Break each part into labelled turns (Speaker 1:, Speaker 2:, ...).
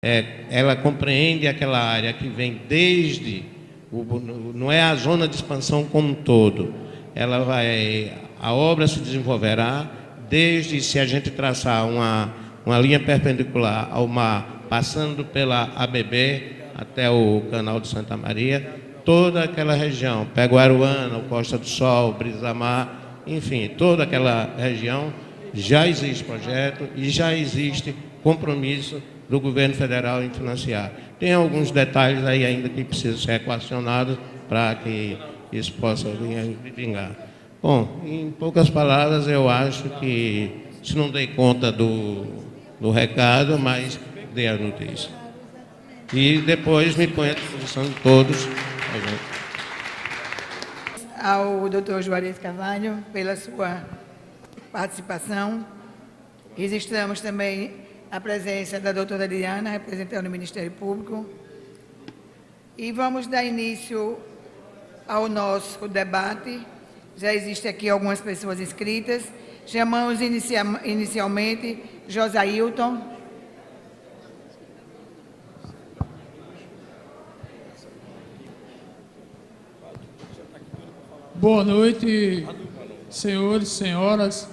Speaker 1: ela compreende aquela área que vem desde, não é a zona de expansão como um todo, a obra se desenvolverá desde, se a gente traçar uma linha perpendicular ao mar, passando pela ABB até o Canal de Santa Maria, toda aquela região, Peguaruana, Costa do Sol, Brisa-Mar, enfim, toda aquela região, já existe projeto e já existe compromisso do governo federal em financiar. Tem alguns detalhes aí ainda que precisam ser equacionados para que isso possa vingar. Bom, em poucas palavras, eu acho que, se não dei conta do recado, mas dei a notícia. E depois me ponho à disposição de todos.
Speaker 2: Ao Dr. Juarez Carvalho, pela sua participação. Registramos também a presença da doutora Diana, representando o Ministério Público. E vamos dar início ao nosso debate. Já existem aqui algumas pessoas inscritas. Chamamos inicialmente Josailton.
Speaker 3: Boa noite, senhores, senhoras,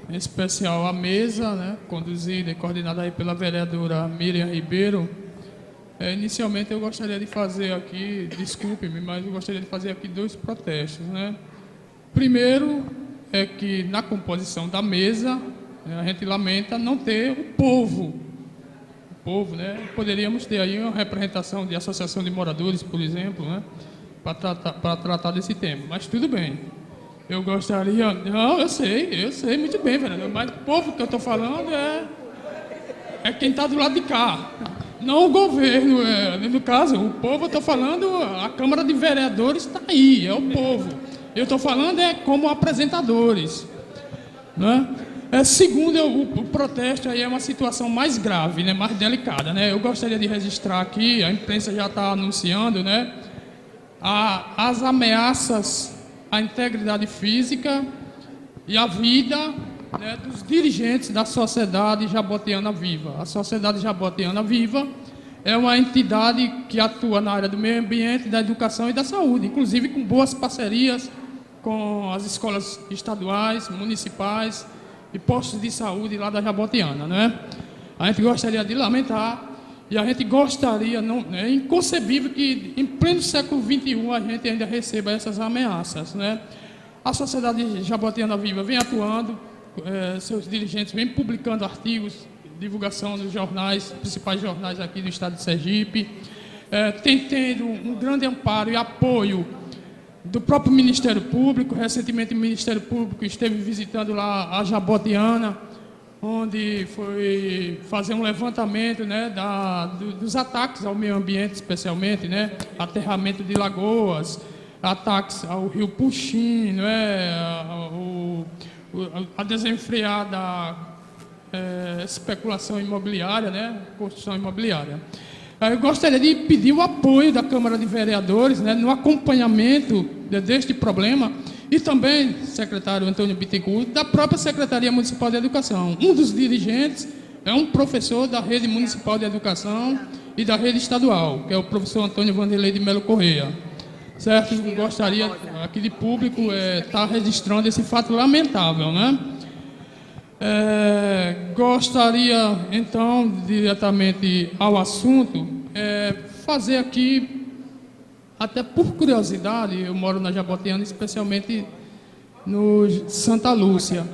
Speaker 3: em especial a mesa, né, conduzida e coordenada aí pela vereadora Miriam Ribeiro. Inicialmente eu gostaria de fazer aqui, desculpe-me, mas eu gostaria de fazer aqui 2 protestos, né? Primeiro é que na composição da mesa, a gente lamenta não ter o povo, né? Poderíamos ter aí uma representação de associação de moradores, por exemplo, né? Para tratar desse tema, mas tudo bem. Eu gostaria... Não, eu sei muito bem, vereador, mas o povo que eu estou falando é quem está do lado de cá, não o governo. No caso, o povo, eu estou falando, a Câmara de Vereadores está aí, é o povo. Eu estou falando como apresentadores, né? Segundo, o protesto aí é uma situação mais grave, né, mais delicada, né? Eu gostaria de registrar aqui, a imprensa já está anunciando, né, as ameaças à integridade física e à vida, né, dos dirigentes da Sociedade Jabotiana Viva. A Sociedade Jabotiana Viva é uma entidade que atua na área do meio ambiente, da educação e da saúde, inclusive com boas parcerias com as escolas estaduais, municipais e postos de saúde lá da Jabotiana, né? A gente gostaria de lamentar. E a gente gostaria, é inconcebível que em pleno século XXI a gente ainda receba essas ameaças, né? A Sociedade Jabotiana Viva vem atuando, seus dirigentes vêm publicando artigos, divulgação nos jornais, principais jornais aqui do estado de Sergipe, tem tendo um grande amparo e apoio do próprio Ministério Público. Recentemente o Ministério Público esteve visitando lá a Jabotiana, onde foi fazer um levantamento, né, dos ataques ao meio ambiente, especialmente, né, aterramento de lagoas, ataques ao rio Puxim, né, a desenfreada especulação imobiliária, né, construção imobiliária. Eu gostaria de pedir o apoio da Câmara de Vereadores, né, no acompanhamento deste problema, e também, secretário Antônio Bittencourt, da própria Secretaria Municipal de Educação. Um dos dirigentes é um professor da Rede Municipal de Educação e da Rede Estadual, que é o professor Antônio Vanderlei de Melo Correia. Certo? Eu gostaria, aqui de público, estar registrando esse fato lamentável, né? Gostaria, então, diretamente ao assunto, fazer aqui, até por curiosidade, eu moro na Jabotiana, especialmente no Santa Lúcia.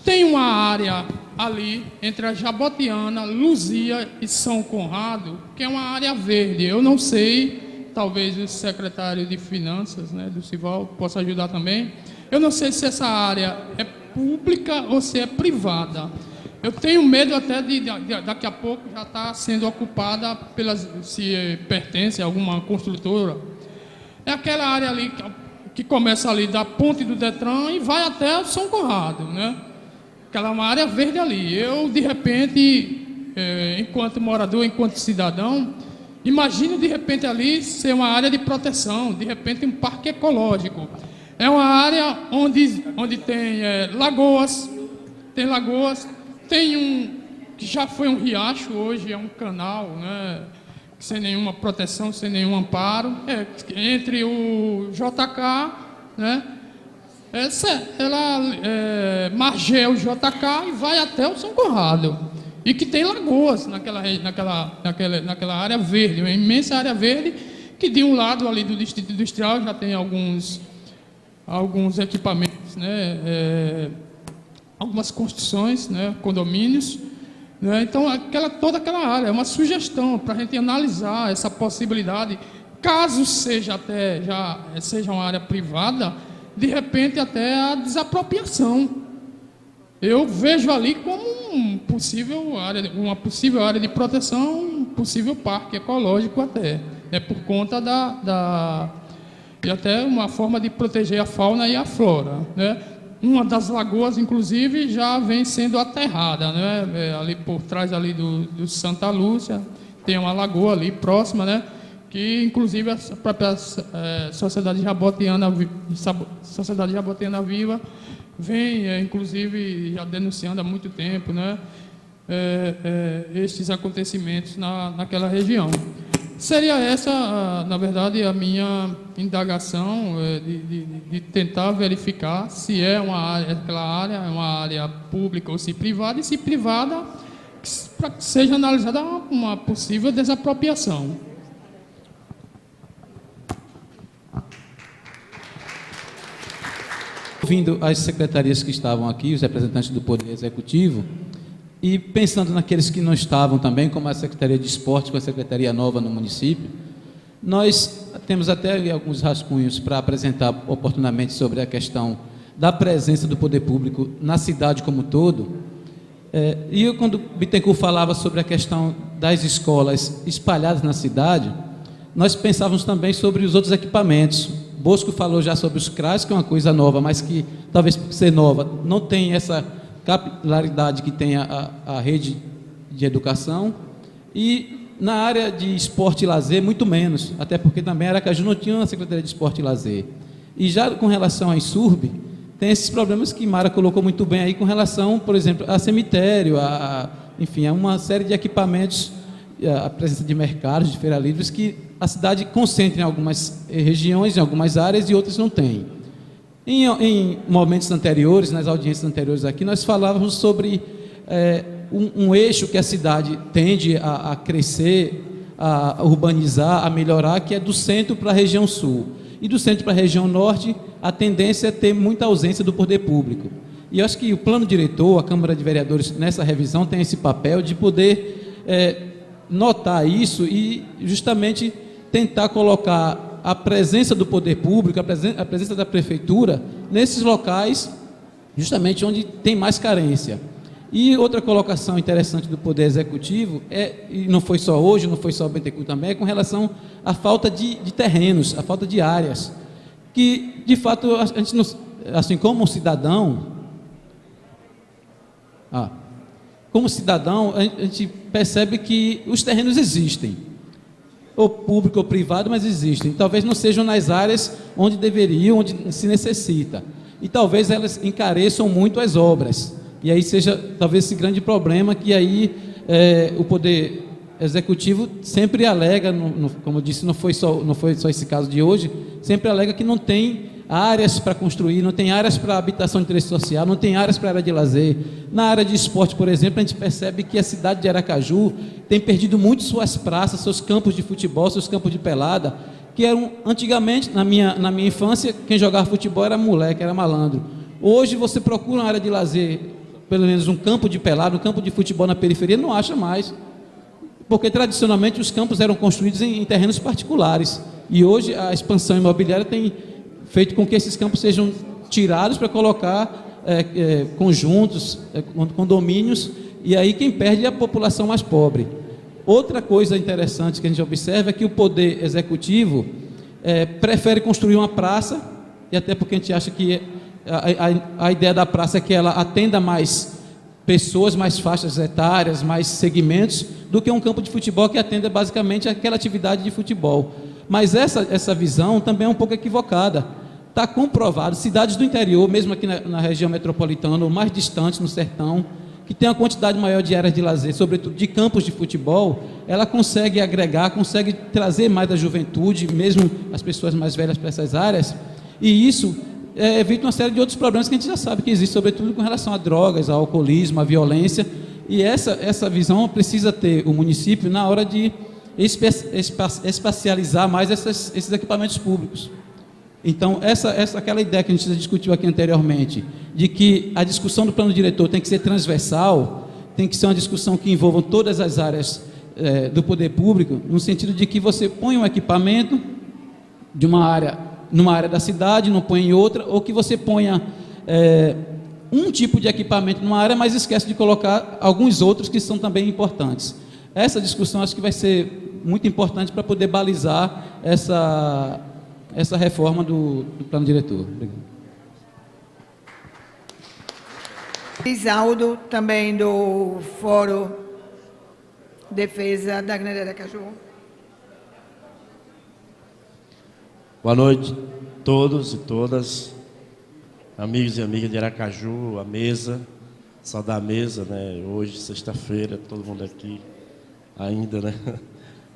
Speaker 3: Tem uma área ali entre a Jabotiana, Luzia e São Conrado, que é uma área verde. Eu não sei, talvez o secretário de Finanças, né, do Cival, possa ajudar também. Eu não sei se essa área é pública ou se é privada. Eu tenho medo até de daqui a pouco já estar sendo ocupada se pertence a alguma construtora. É aquela área ali que começa ali da ponte do Detran e vai até o São Conrado, né? Aquela uma área verde ali. Eu, de repente, enquanto morador, enquanto cidadão, imagino de repente ali ser uma área de proteção, de repente um parque ecológico. É uma área onde tem lagoas, tem que já foi um riacho, hoje é um canal, né, sem nenhuma proteção, sem nenhum amparo, entre o JK, né, ela margeia o JK e vai até o São Conrado, e que tem lagoas naquela área verde, uma imensa área verde, que de um lado ali do distrito industrial já tem alguns equipamentos, né, algumas construções, né, condomínios, né, então toda aquela área é uma sugestão para a gente analisar essa possibilidade, caso seja uma área privada, de repente até a desapropriação. Eu vejo ali como uma possível área de proteção, um possível parque ecológico até, por conta e até uma forma de proteger a fauna e a flora, né? Uma das lagoas, inclusive, já vem sendo aterrada, né? Ali por trás ali do Santa Lúcia, tem uma lagoa ali próxima, né? Que, inclusive, a própria Sociedade Jabotiana Viva vem, inclusive, já denunciando há muito tempo, né? Estes acontecimentos naquela região. Seria essa, na verdade, a minha indagação, de tentar verificar se aquela área é uma área pública ou se privada, e se privada, para que seja analisada uma possível desapropriação.
Speaker 4: Ouvindo as secretarias que estavam aqui, os representantes do Poder Executivo, e pensando naqueles que não estavam também, como a Secretaria de Esporte, com a Secretaria nova no município, nós temos até alguns rascunhos para apresentar oportunamente sobre a questão da presença do poder público na cidade como um todo. E eu, quando Bittencourt falava sobre a questão das escolas espalhadas na cidade, nós pensávamos também sobre os outros equipamentos. Bosco falou já sobre os CRAs, que é uma coisa nova, mas que, talvez por ser nova, não tem essa capilaridade que tem a rede de educação, e na área de esporte e lazer, muito menos, até porque também Aracaju não tinha uma Secretaria de Esporte e Lazer. E já com relação à ISURB, tem esses problemas que Mara colocou muito bem aí, com relação, por exemplo, a cemitério, enfim, a uma série de equipamentos, a presença de mercados, de feiras livres, que a cidade concentra em algumas regiões, em algumas áreas, e outras não tem. Em momentos anteriores, nas audiências anteriores aqui, nós falávamos sobre um eixo que a cidade tende a crescer, a urbanizar, a melhorar, que é do centro para a região sul. E do centro para a região norte, a tendência é ter muita ausência do poder público. E eu acho que o plano diretor, a Câmara de Vereadores, nessa revisão, tem esse papel de poder notar isso e justamente tentar colocar a presença do poder público, a presença da prefeitura nesses locais, justamente onde tem mais carência. E outra colocação interessante do Poder Executivo, e não foi só hoje, não foi só o Bittencourt também, é com relação à falta de terrenos, à falta de áreas, que, de fato, a gente, assim, como cidadão, a gente percebe que os terrenos existem, ou público ou privado, mas existem. Talvez não sejam nas áreas onde deveriam, onde se necessita. E talvez elas encareçam muito as obras. E aí seja talvez esse grande problema que aí o Poder Executivo sempre alega, como eu disse, não foi só esse caso de hoje, sempre alega que não tem áreas para construir, não tem áreas para habitação de interesse social, não tem áreas para área de lazer. Na área de esporte, por exemplo, a gente percebe que a cidade de Aracaju tem perdido muito suas praças, seus campos de futebol, seus campos de pelada, que eram, antigamente, na minha infância, quem jogava futebol era moleque, era malandro. Hoje você procura uma área de lazer, pelo menos um campo de pelada, um campo de futebol na periferia, não acha mais, porque tradicionalmente os campos eram construídos em terrenos particulares, e hoje a expansão imobiliária tem feito com que esses campos sejam tirados para colocar conjuntos, condomínios, e aí quem perde é a população mais pobre. Outra coisa interessante que a gente observa é que o Poder Executivo prefere construir uma praça, e até porque a gente acha que a ideia da praça é que ela atenda mais pessoas, mais faixas etárias, mais segmentos, do que um campo de futebol que atenda basicamente aquela atividade de futebol. Mas essa visão também é um pouco equivocada. Está comprovado, cidades do interior, mesmo aqui na região metropolitana, ou mais distantes, no sertão, que tem uma quantidade maior de áreas de lazer, sobretudo de campos de futebol, ela consegue agregar, consegue trazer mais da juventude, mesmo as pessoas mais velhas para essas áreas, e isso evita uma série de outros problemas que a gente já sabe que existe, sobretudo com relação a drogas, ao alcoolismo, à violência, e essa visão precisa ter o município na hora de espacializar mais esses equipamentos públicos. Então, aquela ideia que a gente já discutiu aqui anteriormente, de que a discussão do plano diretor tem que ser transversal, tem que ser uma discussão que envolva todas as áreas do poder público, no sentido de que você põe um equipamento de numa área da cidade, não põe em outra, ou que você ponha um tipo de equipamento numa área, mas esquece de colocar alguns outros que são também importantes. Essa discussão acho que vai ser muito importante para poder balizar essa reforma do plano diretor. Obrigado.
Speaker 2: Isaldo, também do Fórum Defesa da Grande Aracaju.
Speaker 5: Boa noite a todos e todas, amigos e amigas de Aracaju, a mesa, saudar a mesa, né? Hoje, sexta-feira, todo mundo aqui ainda, né?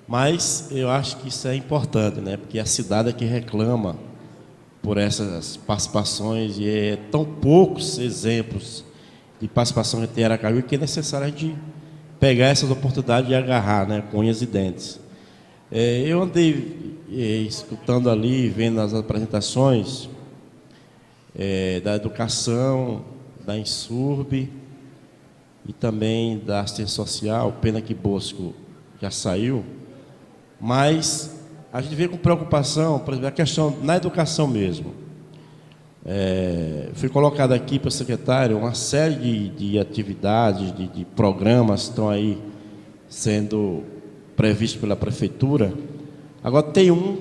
Speaker 5: Mas eu acho que isso é importante, né? Porque a cidade é que reclama por essas participações, e é tão poucos exemplos de participação que tem em Aracaju que é necessário a gente pegar essas oportunidades e agarrar, né? Com unhas e dentes. Eu andei escutando ali, vendo as apresentações da educação, da Insurb e também da assistência social. Pena que Bosco já saiu, mas a gente vê com preocupação, por exemplo, a questão na educação mesmo. Foi colocado aqui para o secretário uma série de atividades, de programas que estão aí sendo previstos pela prefeitura. Agora tem um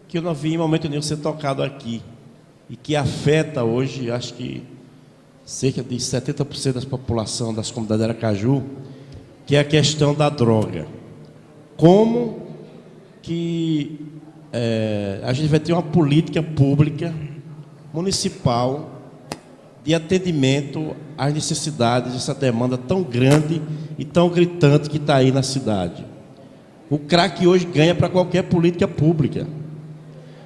Speaker 5: que eu não vi em momento nenhum ser tocado aqui e que afeta hoje, acho que cerca de 70% da população das comunidades de Aracaju, que é a questão da droga. Como que a gente vai ter uma política pública municipal de atendimento às necessidades dessa demanda tão grande e tão gritante que está aí na cidade? O crack hoje ganha para qualquer política pública.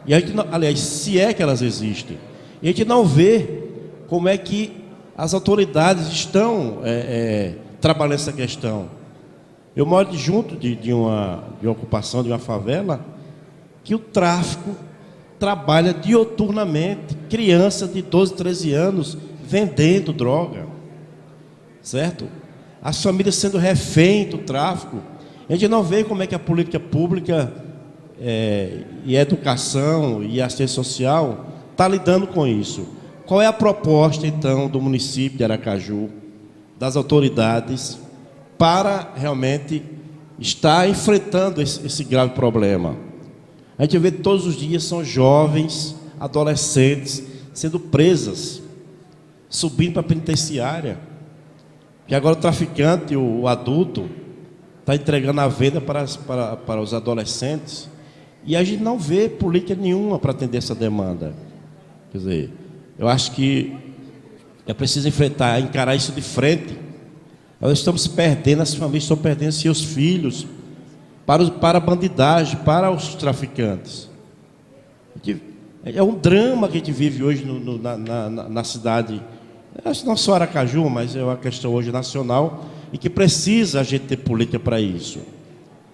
Speaker 5: E a gente não, aliás, se é que elas existem, e a gente não vê como é que as autoridades estão trabalhando essa questão. Eu moro junto de uma ocupação, de uma favela, que o tráfico trabalha dioturnamente, criança de 12, 13 anos vendendo droga, certo? As famílias sendo refém do tráfico. A gente não vê como é que a política pública e a educação e a assistência social está lidando com isso. Qual é a proposta, então, do município de Aracaju, das autoridades, para realmente estar enfrentando esse grave problema? A gente vê todos os dias são jovens, adolescentes, sendo presas, subindo para a penitenciária, que agora o traficante, o adulto, está entregando a venda para os adolescentes, e a gente não vê política nenhuma para atender essa demanda. Quer dizer, eu acho que é preciso encarar isso de frente. Nós estamos perdendo, as famílias estão perdendo seus filhos para a bandidagem, para os traficantes. É um drama que a gente vive hoje na cidade, acho que não só Aracaju, mas é uma questão hoje nacional, e que precisa a gente ter política para isso.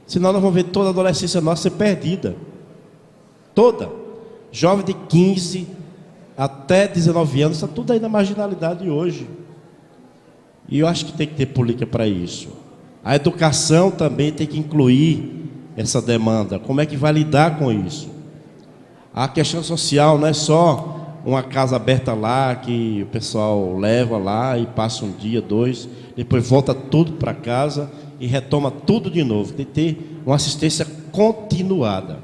Speaker 5: Senão nós vamos ver toda a adolescência nossa ser perdida. Toda. Jovem de 15 até 19 anos, está tudo aí na marginalidade hoje. E eu acho que tem que ter política para isso. A educação também tem que incluir essa demanda. Como é que vai lidar com isso? A questão social não é só uma casa aberta lá, que o pessoal leva lá e passa um dia, dois, depois volta tudo para casa e retoma tudo de novo. Tem que ter uma assistência continuada.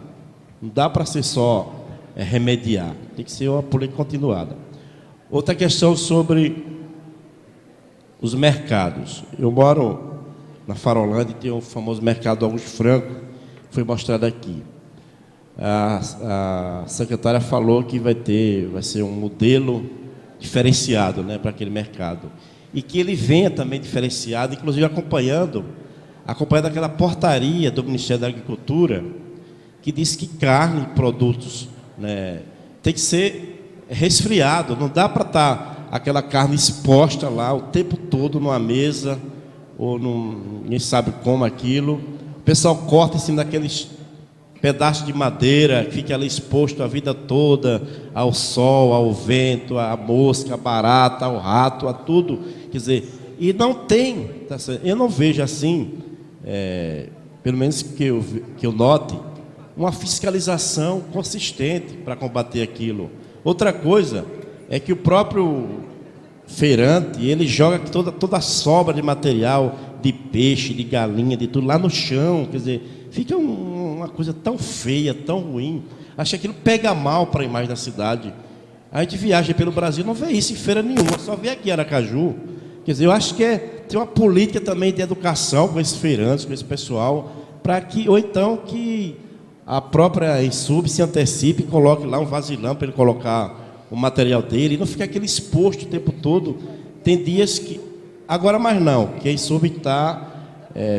Speaker 5: Não dá para ser só remediar. Tem que ser uma política continuada. Outra questão sobre os mercados. Eu moro na Farolândia e tem o famoso mercado Augusto Franco, que foi mostrado aqui. A secretária falou que vai ser um modelo diferenciado, né, para aquele mercado. e que ele venha também diferenciado, inclusive acompanhando aquela portaria do Ministério da Agricultura, que diz que carne e produtos, né, tem que ser resfriado, não dá para estar aquela carne exposta lá o tempo todo numa mesa, ou ninguém sabe como aquilo. O pessoal corta em cima daqueles pedaços de madeira, fica ali exposto a vida toda ao sol, ao vento, à mosca, à barata, ao rato, a tudo. Quer dizer, e não tem, eu não vejo assim, pelo menos que eu note, uma fiscalização consistente para combater aquilo. Outra coisa é que o próprio feirante, ele joga toda a sobra de material, de peixe, de galinha, de tudo, lá no chão. Quer dizer, fica uma coisa tão feia, tão ruim. Acho que aquilo pega mal para a imagem da cidade. A gente viaja pelo Brasil, não vê isso em feira nenhuma, só vê aqui em Aracaju. Quer dizer, eu acho que tem uma política também de educação com esses feirantes, com esse pessoal, para que, ou então que a própria Insub se antecipe e coloque lá um vasilhame para ele colocar o material dele, e não fica aquele exposto o tempo todo. Tem dias que... Agora mais não, que a Insub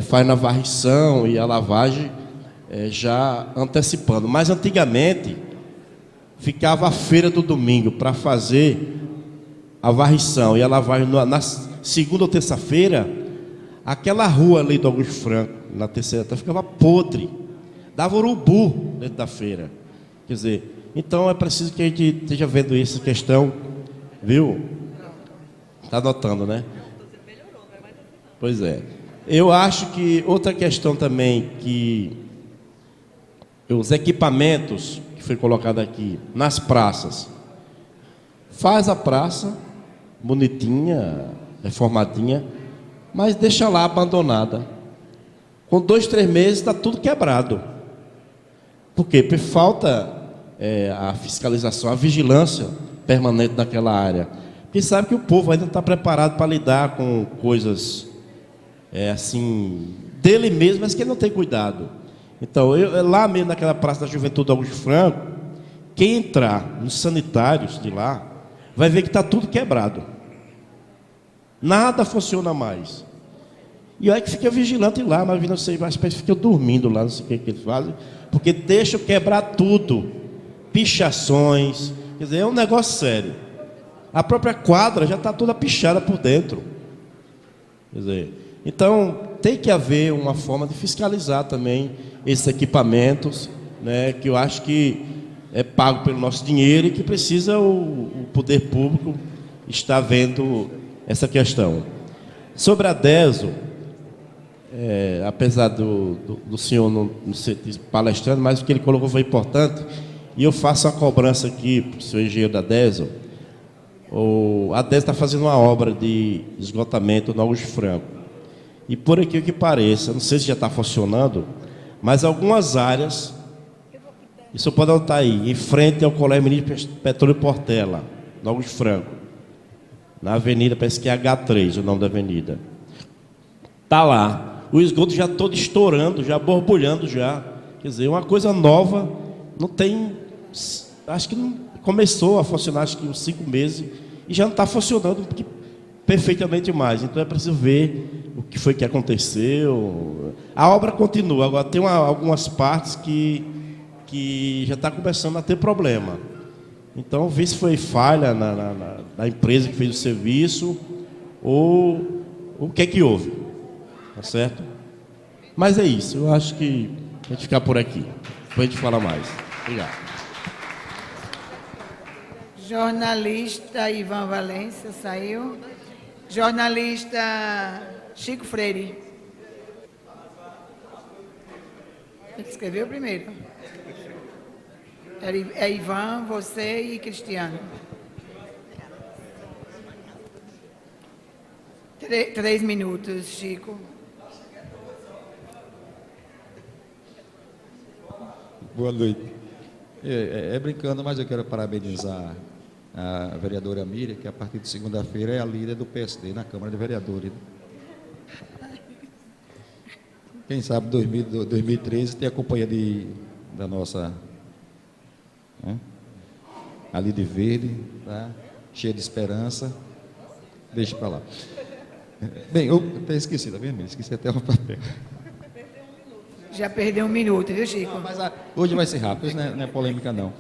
Speaker 5: faz na varrição e a lavagem já antecipando. Mas antigamente ficava a feira do domingo para fazer a varrição e a lavagem na segunda ou terça-feira, aquela rua ali do Augusto Franco, na terceira, ficava podre, dava urubu dentro da feira. Quer dizer, então é preciso que a gente esteja vendo essa questão, viu? Está anotando, né? Pois é. Eu acho que outra questão também, que os equipamentos que foi colocado aqui nas praças, faz a praça bonitinha, reformadinha, mas deixa lá abandonada. Com 2, 3 meses está tudo quebrado. Por quê? Porque falta a fiscalização, a vigilância permanente naquela área. Porque sabe que o povo ainda está preparado para lidar com coisas assim, dele mesmo, mas que ele não tem cuidado. Então, lá mesmo naquela Praça da Juventude Augusto Franco, quem entrar nos sanitários de lá, vai ver que está tudo quebrado. Nada funciona mais. E aí que fica vigilante lá, mas não sei, mas fica dormindo lá, não sei o que eles fazem, porque deixam quebrar tudo. Pichações, quer dizer, é um negócio sério. A própria quadra já está toda pichada por dentro. Quer dizer, então tem que haver uma forma de fiscalizar também esses equipamentos, né, que eu acho que é pago pelo nosso dinheiro e que precisa o poder público estar vendo essa questão. Sobre a DESO, apesar do senhor não ser palestrando, mas o que ele colocou foi importante, e eu faço a cobrança aqui para o senhor engenheiro da DESO. A DESO está fazendo uma obra de esgotamento no Augusto Franco. E por aqui que pareça, não sei se já está funcionando, mas algumas áreas, isso pode anotar aí, em frente ao Colégio Ministro Petróleo Portela, no Augusto Franco, na avenida, parece que é H3 o nome da avenida. Está lá, o esgoto já todo estourando, já borbulhando já. Quer dizer, uma coisa nova, não tem, acho que não começou a funcionar, acho que uns 5 meses, e já não está funcionando perfeitamente mais. Então é preciso ver o que foi que aconteceu. A obra continua, agora tem algumas partes que já está começando a ter problema. Então, vê se foi falha na empresa que fez o serviço ou o que é que houve. Tá certo? Mas é isso, eu acho que a gente ficar por aqui. Depois a gente fala mais. Obrigado.
Speaker 2: Jornalista Ivan Valência saiu. Jornalista Chico Freire. Ele escreveu primeiro. É Ivan, você e Cristiano. 3 minutos, Chico.
Speaker 6: Boa noite. Brincando, mas eu quero parabenizar a vereadora Miriam, que a partir de segunda-feira é a líder do PSD na Câmara de Vereadores. Quem sabe 2013 tem a companhia da nossa, né, ali de verde, tá? Cheia de esperança. Deixa para lá. Bem, eu até esqueci, tá vendo? Esqueci até o papel.
Speaker 2: Já perdeu 1 minuto, viu, Chico?
Speaker 6: Mas hoje vai ser rápido, isso não é polêmica, não.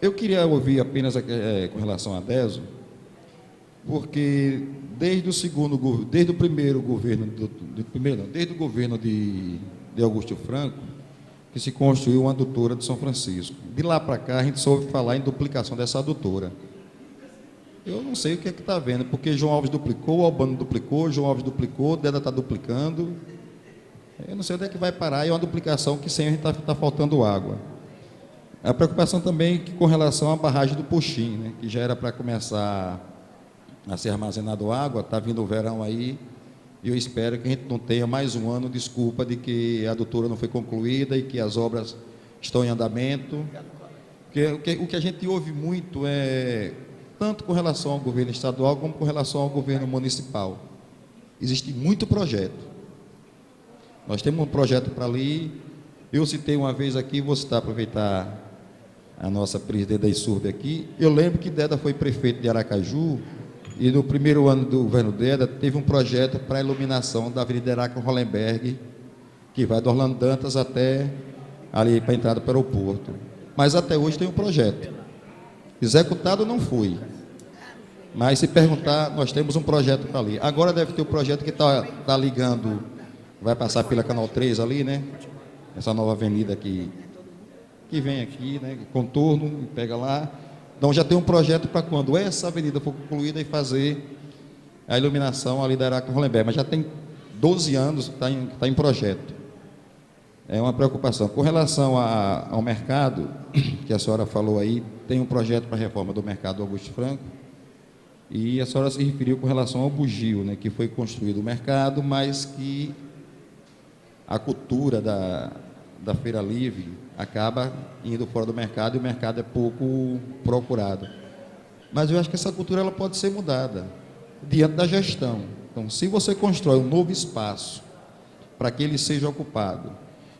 Speaker 6: Eu queria ouvir apenas com relação a DESO, porque desde o primeiro governo, desde o governo de Augusto Franco, que se construiu uma adutora de São Francisco. De lá para cá, a gente soube falar em duplicação dessa adutora. Eu não sei o que é que está vendo, porque João Alves duplicou, Albano duplicou, João Alves duplicou, Deda está duplicando. Eu não sei onde é que vai parar, e é uma duplicação que sem a gente está faltando água. A preocupação também que com relação à barragem do Puxim, né, que já era para começar a ser armazenado água, está vindo o verão aí, e eu espero que a gente não tenha mais um ano desculpa de que a adutora não foi concluída e que as obras estão em andamento. Porque o que a gente ouve muito é, tanto com relação ao governo estadual como com relação ao governo municipal, existe muito projeto. Nós temos um projeto para ali. Eu citei uma vez aqui, vou citar, aproveitar a nossa presidente da ISURB aqui. Eu lembro que Deda foi prefeito de Aracaju e no primeiro ano do governo Deda teve um projeto para a iluminação da Avenida Heráclito Hollenberg, que vai do Orlando Dantas até ali para a entrada para o aeroporto. Mas até hoje tem um projeto. Executado não foi. Mas se perguntar, nós temos um projeto para ali. Agora deve ter o projeto que está ligando, vai passar pela Canal 3 ali, né? Essa nova avenida que vem aqui, né? Contorno, pega lá. Então já tem um projeto para quando essa avenida for concluída e fazer a iluminação ali da Heráclito Hollenberg. Mas já tem 12 anos que está em projeto. É uma preocupação. Com relação ao mercado, que a senhora falou aí, tem um projeto para a reforma do mercado Augusto Franco, e a senhora se referiu com relação ao bugio, né, que foi construído o mercado, mas que a cultura da Feira Livre acaba indo fora do mercado e o mercado é pouco procurado. Mas eu acho que essa cultura ela pode ser mudada diante da gestão. Então, se você constrói um novo espaço para que ele seja ocupado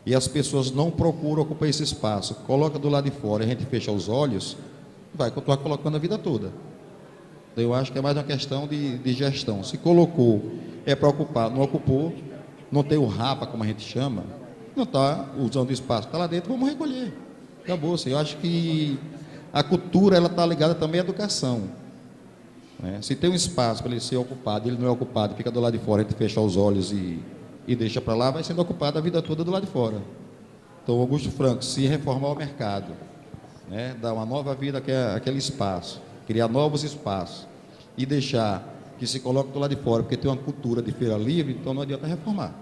Speaker 6: e as pessoas não procuram ocupar esse espaço, coloca do lado de fora e a gente fecha os olhos, vai continuar colocando a vida toda. Então, eu acho que é mais uma questão de gestão. Se colocou, é para ocupar, não ocupou, não tem o rapa, como a gente chama, não está usando o espaço, está lá dentro, vamos recolher. Acabou. Eu acho que a cultura ela está ligada também à educação. Né? Se tem um espaço para ele ser ocupado, ele não é ocupado, fica do lado de fora, a gente fecha os olhos e deixa para lá, vai sendo ocupado a vida toda do lado de fora. Então, Augusto Franco, se reformar o mercado, né, dar uma nova vida àquele espaço, criar novos espaços e deixar que se coloque do lado de fora, porque tem uma cultura de feira livre, então não adianta reformar.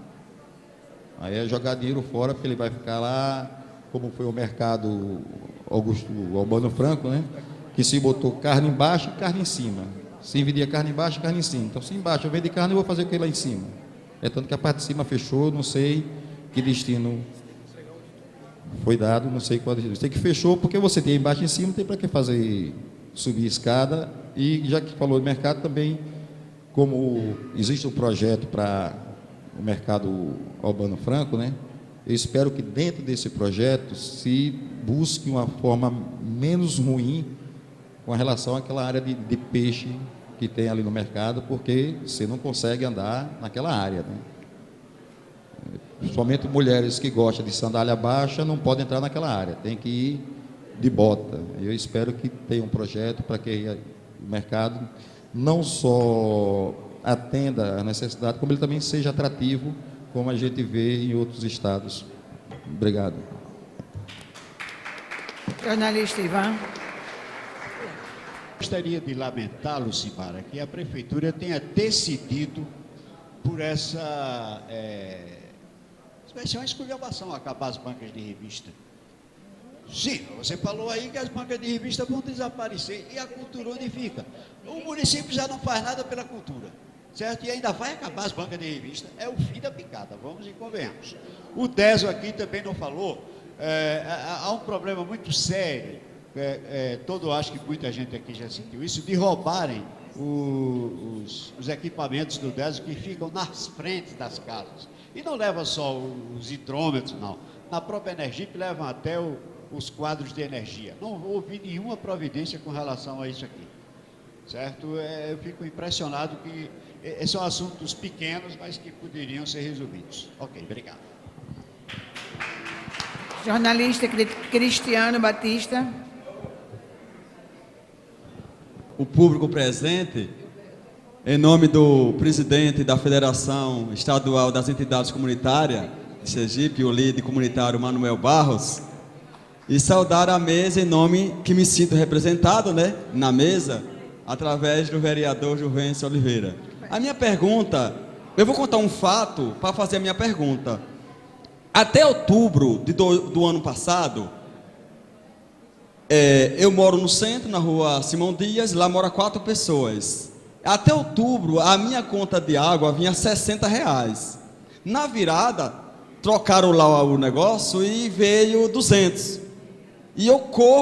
Speaker 6: Aí é jogar dinheiro fora, porque ele vai ficar lá, como foi o mercado Albano Franco, né, que se botou carne embaixo e carne em cima. Se vendia carne embaixo e carne em cima. Então, se embaixo eu vendo carne, eu vou fazer o que lá em cima. É tanto que a parte de cima fechou, não sei que destino foi dado, não sei qual destino. Sei que fechou porque você tem embaixo e em cima, não tem para que fazer subir escada. E já que falou do mercado também, como existe um projeto para o mercado Albano Franco, né? Eu espero que dentro desse projeto se busque uma forma menos ruim com relação àquela área de peixe que tem ali no mercado, porque você não consegue andar naquela área, né? Somente mulheres que gostam de sandália baixa não podem entrar naquela área, tem que ir de bota. Eu espero que tenha um projeto para que o mercado não só atenda a necessidade, como ele também seja atrativo, como a gente vê em outros estados. Obrigado.
Speaker 2: Jornalista Ivan.
Speaker 7: Gostaria de lamentar, Lucimara, que a Prefeitura tenha decidido por essa... vai ser uma esculhambação acabar as bancas de revista. Sim, você falou aí que as bancas de revista vão desaparecer. E a cultura onde fica? O município já não faz nada pela cultura, certo? E ainda vai acabar as bancas de revista. É o fim da picada, vamos e convenhamos. O Deso aqui também não falou. Há um problema muito sério. Acho que muita gente aqui já sentiu isso, de roubarem os equipamentos do Deso que ficam nas frentes das casas. E não leva só os hidrômetros, não. Na própria Energip levam até os quadros de energia. Não houve nenhuma providência com relação a isso aqui, certo? Eu fico impressionado que São assuntos pequenos, mas que poderiam ser resolvidos. Ok, obrigado.
Speaker 2: Jornalista Cristiano Batista.
Speaker 8: O público presente, em nome do presidente da Federação Estadual das Entidades Comunitárias de Sergipe, o líder comunitário Manuel Barros, e saudar a mesa em nome que me sinto representado, né, na mesa, através do vereador Juvencio Oliveira. A minha pergunta, eu vou contar um fato para fazer a minha pergunta. Até outubro do ano passado, eu moro no centro, na rua Simão Dias, lá mora 4 pessoas. Até outubro, a minha conta de água vinha R$60. Na virada, trocaram lá o negócio e veio 200. E eu corro